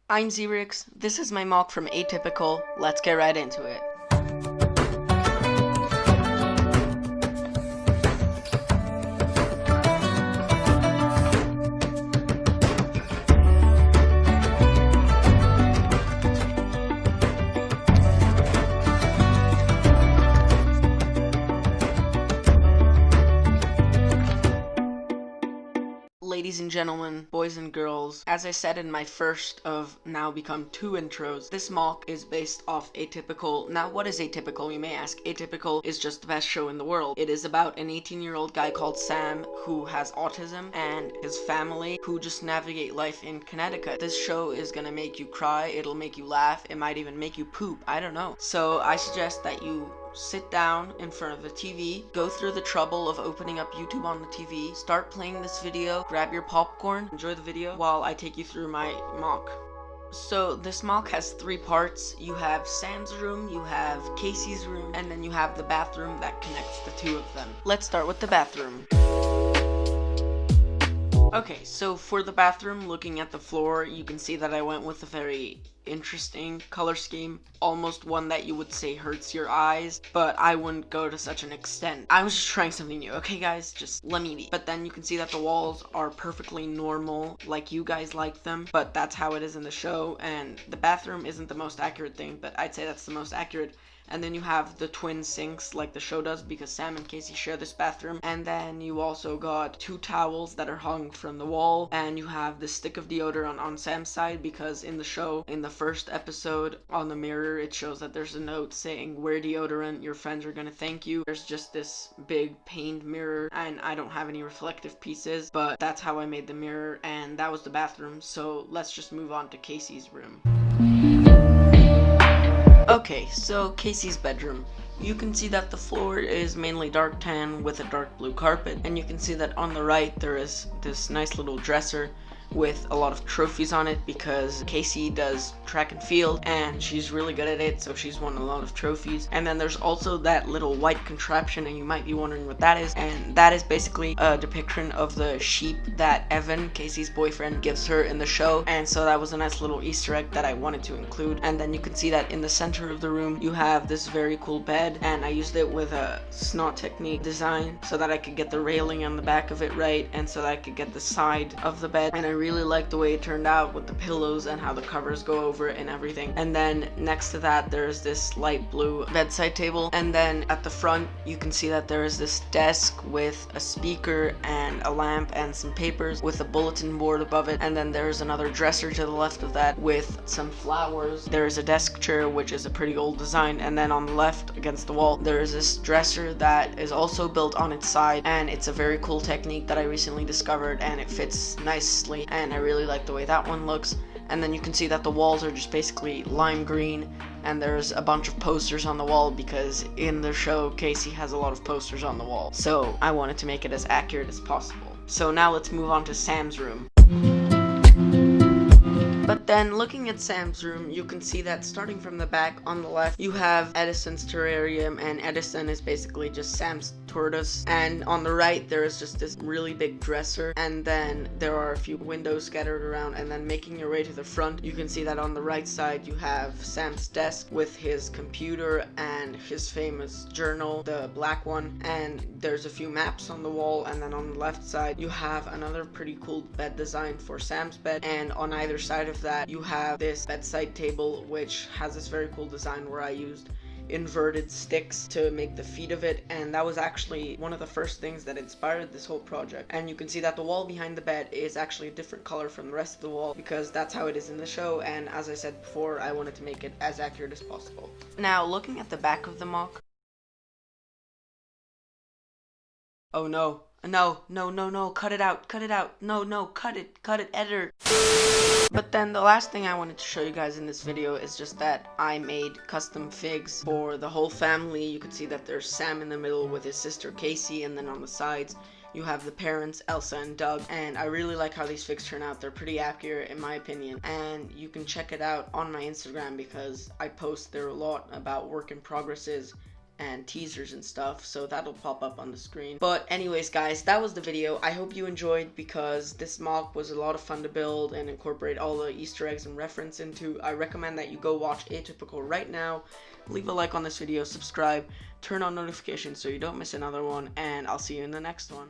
I'm Zerix, this is my mock from Atypical, let's get right into it. Ladies and gentlemen, boys and girls, as I said in my first of now become 2 intros, this mock is based off Atypical. Now, what is Atypical, you may ask? Atypical is just the best show in the world. It is about an 18-year-old guy called Sam who has autism and his family who just navigate life in Connecticut. This show is gonna make you cry, it'll make you laugh, it might even make you poop, I don't know. So I suggest that you sit down in front of the TV, go through the trouble of opening up YouTube on the TV, start playing this video, grab your popcorn, enjoy the video while I take you through my mock. So this mock has 3 parts. You have Sam's room, you have Casey's room, and then you have the bathroom that connects the 2 of them. Let's start with the bathroom. Okay, so for the bathroom, looking at the floor, you can see that I went with a very interesting color scheme, almost one that you would say hurts your eyes, but I wouldn't go to such an extent. I was just trying something new, okay guys, just let me be. But then you can see that the walls are perfectly normal, like you guys like them, but that's how it is in the show, and the bathroom isn't the most accurate thing, but I'd say that's the most accurate. And then you have the twin sinks like the show does, because Sam and Casey share this bathroom. And then you also got 2 towels that are hung from the wall, and you have the stick of deodorant on Sam's side, because in the show, in the first episode, on the mirror it shows that there's a note saying, wear deodorant, your friends are gonna thank you. There's just this big paned mirror, and I don't have any reflective pieces, but that's how I made the mirror, and that was the bathroom. So let's just move on to Casey's room. Okay, so Casey's bedroom. You can see that the floor is mainly dark tan with a dark blue carpet, and you can see that on the right there is this nice little dresser with a lot of trophies on it, because Casey does track and field and she's really good at it, so she's won a lot of trophies. And then there's also that little white contraption, and you might be wondering what that is, and that is basically a depiction of the sheep that Evan, Casey's boyfriend, gives her in the show, and so that was a nice little Easter egg that I wanted to include. And then you can see that in the center of the room you have this very cool bed, and I used it with a snot technique design so that I could get the railing on the back of it right, and so that I could get the side of the bed, and I really like the way it turned out with the pillows and how the covers go over it and everything. And then next to that there's this light blue bedside table, and then at the front you can see that there is this desk with a speaker and a lamp and some papers with a bulletin board above it, and then there's another dresser to the left of that with some flowers. There's a desk chair which is a pretty old design, and then on the left against the wall there is this dresser that is also built on its side, and it's a very cool technique that I recently discovered, and it fits nicely, and I really like the way that one looks. And then you can see that the walls are just basically lime green, and there's a bunch of posters on the wall, because in the show Casey has a lot of posters on the wall, so I wanted to make it as accurate as possible. So now let's move on to Sam's room. But then looking at Sam's room, you can see that starting from the back on the left, you have Edison's terrarium, and Edison is basically just Sam's tortoise. And on the right, there is just this really big dresser, and then there are a few windows scattered around. And then making your way to the front, you can see that on the right side, you have Sam's desk with his computer and his famous journal, the black one, and there's a few maps on the wall. And then on the left side, you have another pretty cool bed design for Sam's bed, and on either side of that you have this bedside table which has this very cool design where I used inverted sticks to make the feet of it, and that was actually one of the first things that inspired this whole project. And you can see that the wall behind the bed is actually a different color from the rest of the wall, because that's how it is in the show, and as I said before, I wanted to make it as accurate as possible. Now looking at the back of the mock. Oh no, no, cut it out, no, cut it, editor. But then the last thing I wanted to show you guys in this video is just that I made custom figs for the whole family. You can see that there's Sam in the middle with his sister Casey, and then on the sides you have the parents, Elsa and Doug, and I really like how these figs turn out. They're pretty accurate in my opinion, and you can check it out on my Instagram because I post there a lot about work in progresses and teasers and stuff, so that'll pop up on the screen. But anyways guys, that was the video. I hope you enjoyed, because this MOC was a lot of fun to build and incorporate all the Easter eggs and reference into. I recommend that you go watch Atypical right now. Leave a like on this video, subscribe, turn on notifications so you don't miss another one, and I'll see you in the next one.